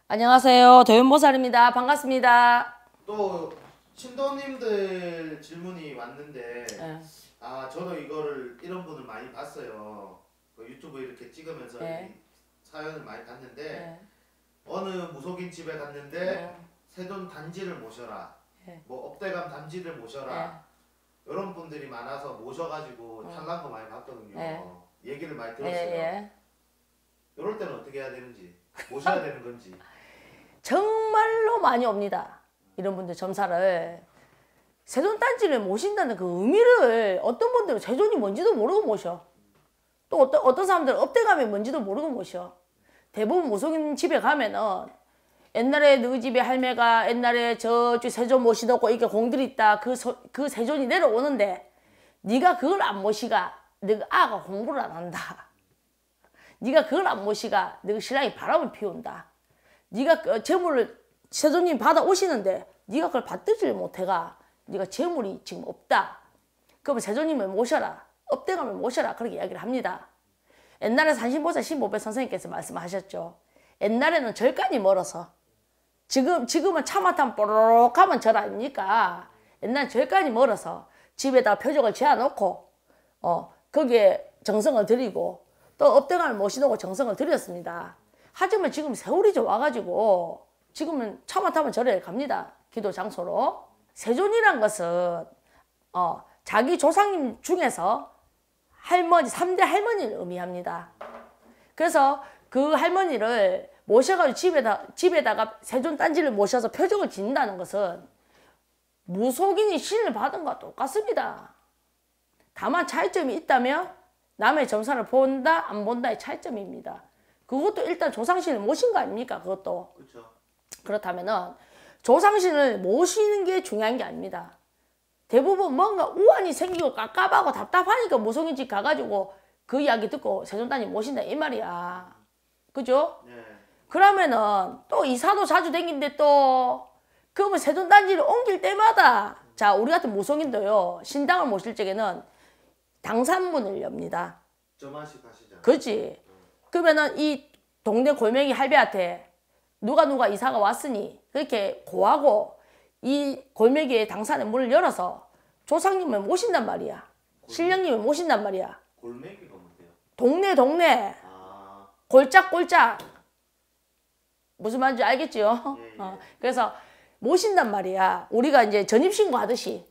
안녕하세요. 도윤보살입니다. 반갑습니다. 또 신도님들 질문이 왔는데 네. 아 저도 이거를 이런 분을 많이 봤어요. 유튜브 이렇게 찍으면서 네. 사연을 많이 봤는데 네. 어느 무속인 집에 갔는데 네. 세존 단지를 모셔라, 네. 뭐 업대감 단지를 모셔라, 이런 분들이 많아서 모셔가지고 탈난 거 많이 봤거든요. 네. 얘기를 많이 들었어요. 예. 이럴 때는 어떻게 해야 되는지, 모셔야 되는 건지. 정말로 많이 옵니다. 이런 분들 점사를. 세존단지를 모신다는 그 의미를 어떤 분들은 세존이 뭔지도 모르고 모셔. 또 어떤 사람들은 업대감이 뭔지도 모르고 모셔. 대부분 무속인 집에 가면은 옛날에 너희 집에 할매가 옛날에 저쪽 세존 모시놓고 이렇게 공들이 있다. 그 세존이 내려오는데 네가 그걸 안 모시가 너가 아가 공부를 안 한다. 네가 그걸 안 모시가 너가 신랑이 바람을 피운다. 네가 재물을 세존님 받아오시는데 네가 그걸 받들지를 못해가 네가 재물이 지금 없다. 그러면 세존님을 모셔라. 업대감을 모셔라. 그렇게 이야기를 합니다. 옛날에 산신보살 신보배 선생님께서 말씀하셨죠. 옛날에는 절간이 멀어서 지금은 차만 타면 뽀로록 하면 절 아닙니까? 옛날엔 절간이 멀어서 집에다 표적을 지어놓고 거기에 정성을 들이고 또 업대감을 모시놓고 정성을 들였습니다. 하지만 지금 세월이 좋아가지고 지금은 차만 타면 절에 갑니다. 기도 장소로. 세존이란 것은 자기 조상님 중에서 할머니, 3대 할머니를 의미합니다. 그래서 그 할머니를 모셔가지고 집에다가 세존 단지를 모셔서 표적을 짓는다는 것은 무속인이 신을 받은 것과 똑같습니다. 다만 차이점이 있다면 남의 점사를 본다, 안 본다의 차이점입니다. 그것도 일단 조상신을 모신 거 아닙니까? 그것도. 그렇죠. 그렇다면은 조상신을 모시는 게 중요한 게 아닙니다. 대부분 뭔가 우환이 생기고 깝깝하고 답답하니까 무속인 집 가가지고 그 이야기 듣고 세존단지 모신다 이 말이야. 그죠? 네. 그러면은 또 이사도 자주 댕긴데 또 그러면 세존단지를 옮길 때마다 자 우리 같은 무속인도요 신당을 모실 적에는 당산문을 엽니다. 저만씩 하시잖아요. 그렇지. 그러면은 이 동네 골명이 할배한테 누가 이사가 왔으니 그렇게 고하고 이 골매기에 당산에 문을 열어서 조상님을 모신단 말이야. 신령님을 모신단 말이야. 골매기가 뭔데요? 동네 아. 골짝골짝 무슨 말인지 알겠지요? 예, 예. 그래서 모신단 말이야. 우리가 이제 전입신고 하듯이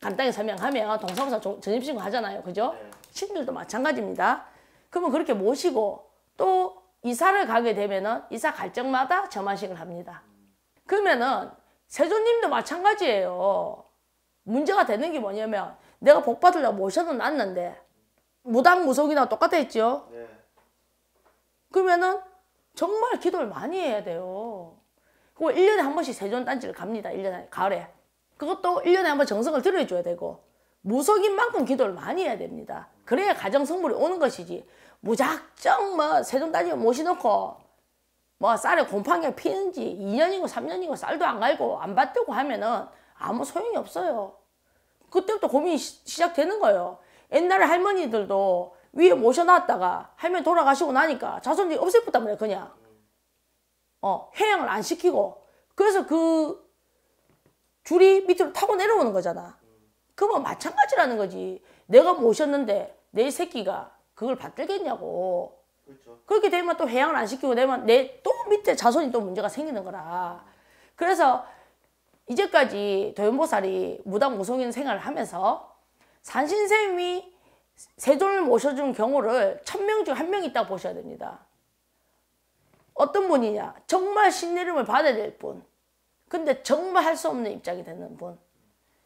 간단히 설명하면 동사무소 전입신고 하잖아요. 그죠? 네. 신들도 마찬가지입니다. 그러면 그렇게 모시고 또 이사를 가게 되면은 이사 갈 적마다 점화식을 합니다. 그러면은 세존님도 마찬가지예요. 문제가 되는 게 뭐냐면 내가 복 받으려고 모셔도 놨는데 무당무속이나 똑같았죠. 네. 그러면은 정말 기도를 많이 해야 돼요. 그리고 1년에 한 번씩 세존단지를 갑니다. 1년에 가을에. 그것도 1년에 한 번 정성을 들여줘야 되고 무속인 만큼 기도를 많이 해야 됩니다. 그래야 가정성불이 오는 것이지. 무작정 뭐 세존단지 모셔놓고 뭐 쌀에 곰팡이가 피는지 2년이고 3년이고 쌀도 안 갈고 안 받들고 하면은 아무 소용이 없어요. 그때부터 고민이 시작되는 거예요. 옛날에 할머니들도 위에 모셔놨다가 할머니 돌아가시고 나니까 자손들이 없애붙단 말이에요. 그냥 해양을 안 시키고 그래서 그 줄이 밑으로 타고 내려오는 거잖아. 그러면 마찬가지라는 거지. 내가 모셨는데 내 새끼가 그걸 받들겠냐고. 그렇죠. 그렇게 되면 또 해양을 안 시키고 되면 내 또 밑에 자손이 또 문제가 생기는 거라. 그래서 이제까지 도연보살이 무당무속인 생활을 하면서 산신쌤이 세존을 모셔준 경우를 1000명 중 1명 있다고 보셔야 됩니다. 어떤 분이냐? 정말 신내림을 받아야 될 분. 근데 정말 할 수 없는 입장이 되는 분.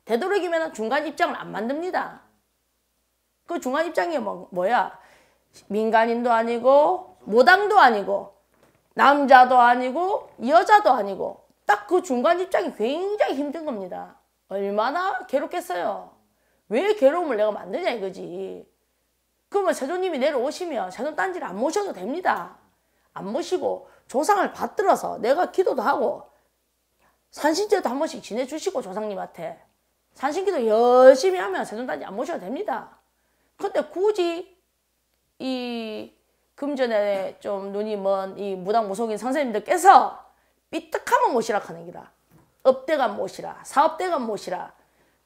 되도록이면 중간 입장을 안 만듭니다. 그 중간 입장이 뭐야? 민간인도 아니고 무당도 아니고 남자도 아니고 여자도 아니고 딱 그 중간 입장이 굉장히 힘든 겁니다. 얼마나 괴롭겠어요. 왜 괴로움을 내가 만드냐 이거지. 그러면 세조님이 내려오시면 세존단지를 안 모셔도 됩니다. 안 모시고 조상을 받들어서 내가 기도도 하고 산신제도 한 번씩 지내주시고 조상님한테 산신기도 열심히 하면 세존단지 안 모셔도 됩니다. 근데 굳이 이 금전에 좀 눈이 먼 이 무당무속인 선생님들께서 삐딱하면 모시라 하는 기다. 업대감 모시라, 사업대감 모시라.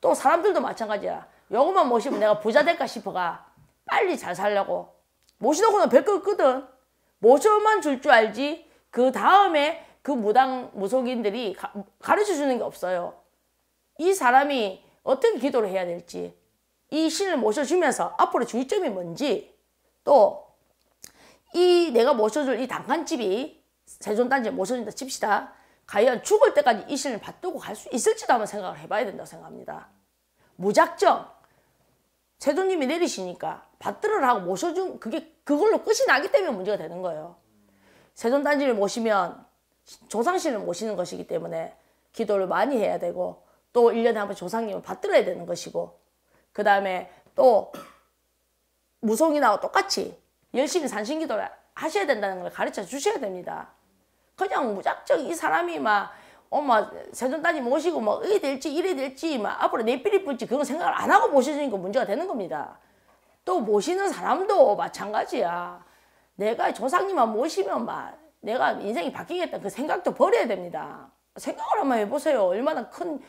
또 사람들도 마찬가지야. 요것만 모시면 내가 부자 될까 싶어가 빨리 잘 살려고 모시놓고는 별거 없거든. 모셔만 줄 줄 알지 그 다음에 그 무당 무속인들이 가르쳐 주는 게 없어요. 이 사람이 어떻게 기도를 해야 될지, 이 신을 모셔주면서 앞으로 주의점이 뭔지, 또 이 내가 모셔줄 이 단칸집이 세존단지에 모셔준다 칩시다. 과연 죽을 때까지 이 신을 받들고 갈 수 있을지도 한번 생각을 해봐야 된다고 생각합니다. 무작정 세존님이 내리시니까 받들으라 하고 모셔준 그걸로 끝이 나기 때문에 문제가 되는 거예요. 세존단지를 모시면 조상신을 모시는 것이기 때문에 기도를 많이 해야 되고 또 1년에 한 번 조상님을 받들어야 되는 것이고 그 다음에 또 무속인하고 똑같이 열심히 산신기도를 하셔야 된다는 걸 가르쳐 주셔야 됩니다. 그냥 무작정 이 사람이 막 세존단지 모시고 뭐 이래 될지 이래 될지 막 앞으로 내필이 불지 그런 생각을 안 하고 모셔주니까 문제가 되는 겁니다. 또 모시는 사람도 마찬가지야. 내가 조상님만 모시면 막 내가 인생이 바뀌겠다 그 생각도 버려야 됩니다. 생각을 한번 해보세요. 얼마나 큰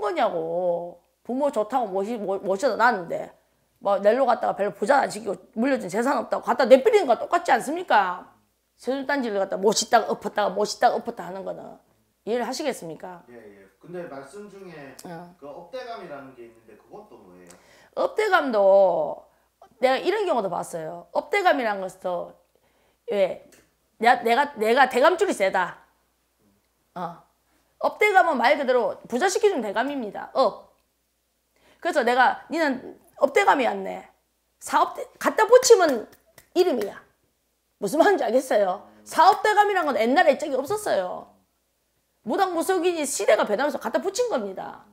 거냐고. 부모 좋다고 모셔다 놨는데 뭐 낼로 갔다가 별로 부자 안 시키고 물려준 재산 없다고 갖다 내버리는 거 똑같지 않습니까? 세존단지를 갖다 모시다가 엎었다가 모시다가 엎었다 하는 거는 이해를 하시겠습니까? 예, 예. 근데 말씀 중에 그 업대감이라는 게 있는데 그건 또 뭐예요? 업대감도 내가 이런 경우도 봤어요. 업대감이라는 것도 왜 내가 대감줄이 세다. 업대감은 말 그대로 부자시켜주는 대감입니다. 그래서 내가 니는 업대감이었네. 사업대 갖다 붙이면 이름이야. 무슨 말인지 알겠어요? 사업대감이란 건 옛날에 짝이 없었어요. 무당무속인이 시대가 변하면서 갖다 붙인 겁니다.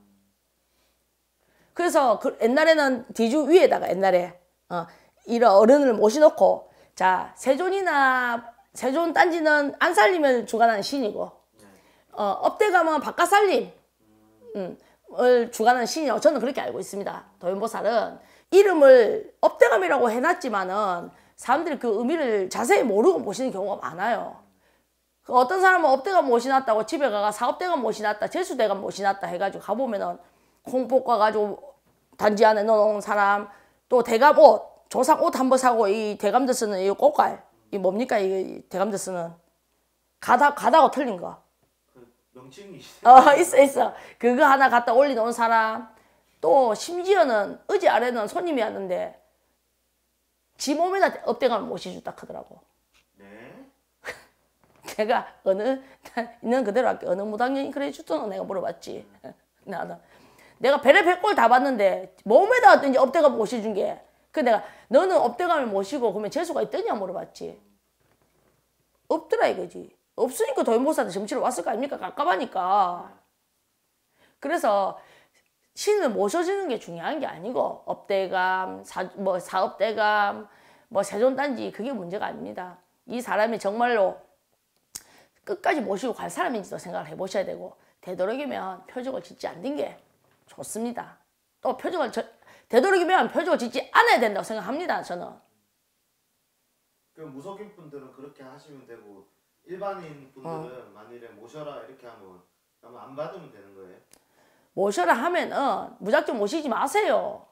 그래서 옛날에는 뒤주 위에다가 옛날에 이런 어른을 모셔놓고 자 세존이나 세존단지는 안 살리면 주관하는 신이고 업대감은 바깥 살림 을 주관하는 신이라고 저는 그렇게 알고 있습니다. 도연보살은 이름을 업대감이라고 해놨지만은 사람들이 그 의미를 자세히 모르고 모시는 경우가 많아요. 어떤 사람은 업대감 모시놨다고 집에 가가 사업대감 모시놨다, 재수대감 모시놨다 해가지고 가보면은 콩 볶아가지고 단지 안에 넣어놓은 사람, 또 대감 옷, 조상 옷 한 번 사고 이 대감들 쓰는 이 꽃갈, 이 뭡니까 이 대감들 쓰는 가다고 틀린 거. 명칭이 있어. 그거 하나 갖다 올려놓은 사람. 또 심지어는 어제 아래는 손님이 왔는데 지 몸에다 업대감을 모셔줬다 하더라고. 네. 내가 있는 그대로 할게. 어느 무당년이 그래 주더노 내가 물어봤지. 내가 배를 100골 다 봤는데 몸에다 어떤지 업대감 모셔준 게. 그 내가 너는 업대감을 모시고 그러면 재수가 있더냐 물어봤지. 없더라 이거지. 없으니까 도연보살한테 점치러 왔을 거 아닙니까? 깝깝하니까. 그래서 신을 모셔주는 게 중요한 게 아니고 업대감, 사업대감, 세존단지 그게 문제가 아닙니다. 이 사람이 정말로 끝까지 모시고 갈 사람인지도 생각을 해보셔야 되고 되도록이면 표적을 짓지 않는 게 좋습니다. 또 되도록이면 표적을 짓지 않아야 된다고 생각합니다. 저는. 그 무속인 분들은 그렇게 하시면 되고 일반인 분들은 만일에 모셔라 이렇게 하면 아마 안 받으면 되는 거예요? 모셔라 하면은 무작정 모시지 마세요.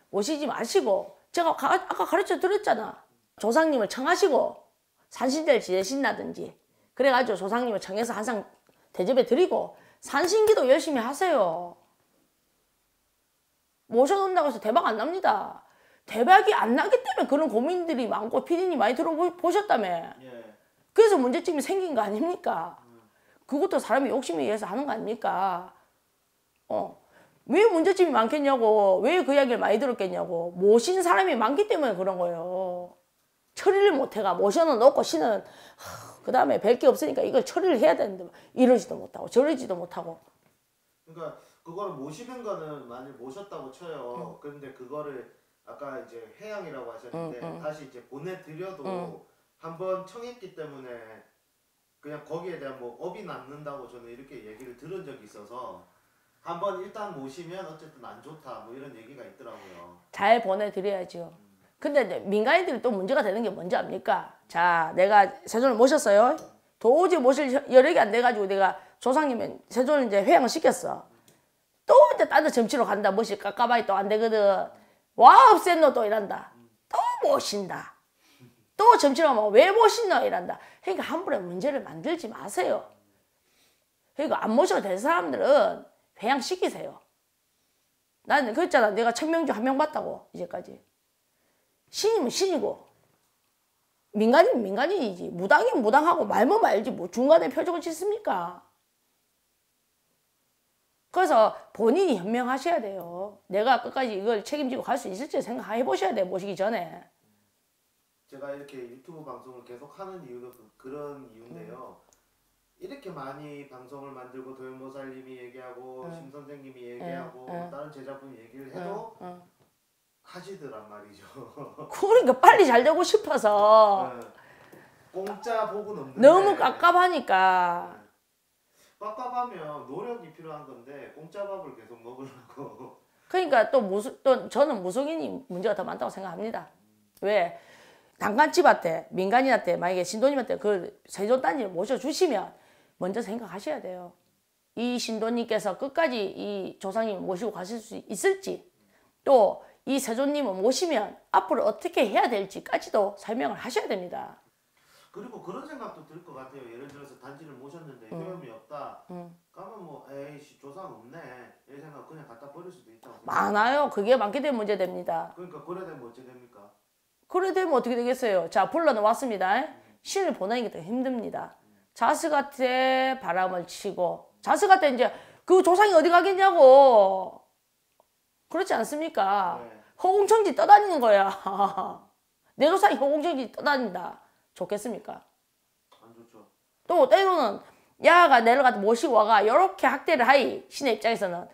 모시지 마시고 제가 아까 가르쳐 드렸잖아. 조상님을 청하시고 산신제를 지내신다든지 그래가지고 조상님을 청해서 항상 대접해 드리고 산신기도 열심히 하세요. 모셔놓는다고 해서 대박 안 납니다. 대박이 안 나기 때문에 그런 고민들이 많고 피디님 많이 들어보셨다며. 예. 그래서 문제점이 생긴 거 아닙니까? 그것도 사람이 욕심에 의해서 하는 거 아닙니까? 왜 문제점이 많겠냐고, 왜 그 이야기를 많이 들었겠냐고. 모신 사람이 많기 때문에 그런 거예요. 처리를 못해가 모셔놓 놓고 신은 그 다음에 뵐 게 없으니까 이걸 처리를 해야 되는데 이러지도 못하고 저러지도 못하고. 그러니까 그거를 모시는 거는 만약 모셨다고 쳐요. 그런데 그거를 아까 이제 회양이라고 하셨는데 다시 이제 보내드려도 한번 청했기 때문에 그냥 거기에 대한 뭐 업이 남는다고 저는 이렇게 얘기를 들은 적이 있어서 한번 일단 모시면 어쨌든 안 좋다 뭐 이런 얘기가 있더라고요. 잘 보내드려야죠. 근데 이제 민간인들이 또 문제가 되는 게 뭔지 압니까? 자, 내가 세존을 모셨어요. 도저히 모실 여력이 안 돼가지고 내가 조상님은 세존을 이제 회양을 시켰어. 또 이제 딴 데 점치러 간다. 뭐시 깝깝하게 또 안 되거든. 와, 없앤 너 또 이란다. 또 모신다. 또 점치러 가면 왜 모신너 이란다. 그러니까 함부로 문제를 만들지 마세요. 그러니까 안 모셔도 될 사람들은 회양시키세요. 나는 그랬잖아. 내가 1000명 중 1명 봤다고 이제까지. 신이면 신이고 민간인은 민간인이지. 무당이면 무당하고 말면 말지 뭐 중간에 표적을 짓습니까? 그래서 본인이 현명하셔야 돼요. 내가 끝까지 이걸 책임지고 갈 수 있을지 생각해 보셔야 돼요. 모시기 전에. 제가 이렇게 유튜브 방송을 계속 하는 이유도 그런 이유인데요. 이렇게 많이 방송을 만들고 도현보살님이 얘기하고 심 선생님이 얘기하고 다른 제자분이 얘기를 해도 하시더란 말이죠. 그러니까 빨리 잘 되고 싶어서 공짜 복은 없는데 너무 깝깝하니까. 깝깝하면 노력이 필요한 건데 공짜 밥을 계속 먹으려고. 그러니까 또 저는 무속인이 문제가 더 많다고 생각합니다. 왜? 단간집한테 민간인한테 만약에 신도님한테 그 세존단지를 모셔주시면 먼저 생각하셔야 돼요. 이 신도님께서 끝까지 이 조상님을 모시고 가실 수 있을지, 또 이 세존님을 모시면 앞으로 어떻게 해야 될지까지도 설명을 하셔야 됩니다. 그리고 그런 생각도 들 것 같아요. 예를 들어서 단지를 모셨는데 효험이 없다. 그러면 뭐 에이씨 조상 없네 이 생각 그냥 갖다 버릴 수도 있다고. 많아요. 그게 많게 되면 문제 됩니다. 그러니까 그래 되면 어찌 됩니까? 그래 되면 어떻게 되겠어요? 자, 불러놓았습니다. 신을 보내는 게 더 힘듭니다. 자식한테 바람을 치고, 자식한테 이제 그 조상이 어디 가겠냐고. 그렇지 않습니까? 네. 허공청지 떠다니는 거야. 내 조상이 허공청지 떠다닌다. 좋겠습니까? 안 좋죠. 또 때로는 야가 내를 갖다 모시고 와가 이렇게 학대를 하이 신의 입장에서는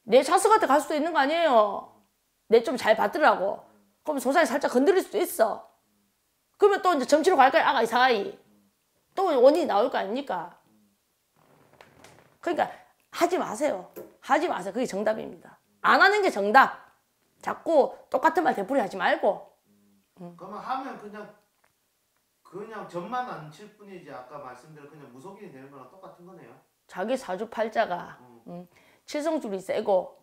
내 자식한테 갈 수도 있는 거 아니에요. 내 좀 잘 받더라고. 그럼 조상이 살짝 건드릴 수도 있어. 그러면 또 이제 점치러 갈까요? 아가 이상하이. 또 원인이 나올 거 아닙니까? 그러니까 하지 마세요. 하지 마세요. 그게 정답입니다. 안 하는 게 정답. 자꾸 똑같은 말 되풀이 하지 말고. 그러면 하면 그냥 점만 안 칠 뿐이지 아까 말씀대로 그냥 무속인이 되는 거랑 똑같은 거네요. 자기 사주팔자가 칠성줄이 세고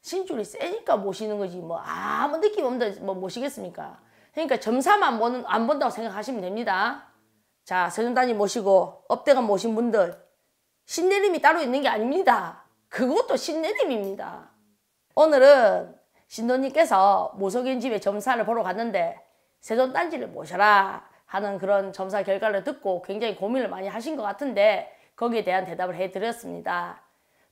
신줄이 세니까 모시는 거지 뭐 아무 느낌 없는데 뭐 모시겠습니까? 그러니까 점사만 안 본다고 생각하시면 됩니다. 자, 세존단지 모시고 업대관 모신 분들 신내림이 따로 있는 게 아닙니다. 그것도 신내림입니다. 오늘은 신도님께서 무속인 집에 점사를 보러 갔는데 세존단지를 모셔라 하는 그런 점사 결과를 듣고 굉장히 고민을 많이 하신 것 같은데 거기에 대한 대답을 해드렸습니다.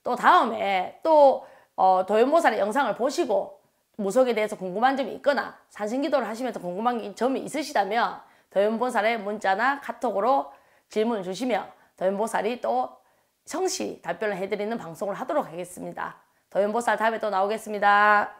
또 다음에 또 도현보살의 영상을 보시고 무속에 대해서 궁금한 점이 있거나 산신기도를 하시면서 궁금한 점이 있으시다면 도현보살의 문자나 카톡으로 질문을 주시면 도현보살이 또 성실히 답변을 해드리는 방송을 하도록 하겠습니다. 도현보살 다음에 또 나오겠습니다.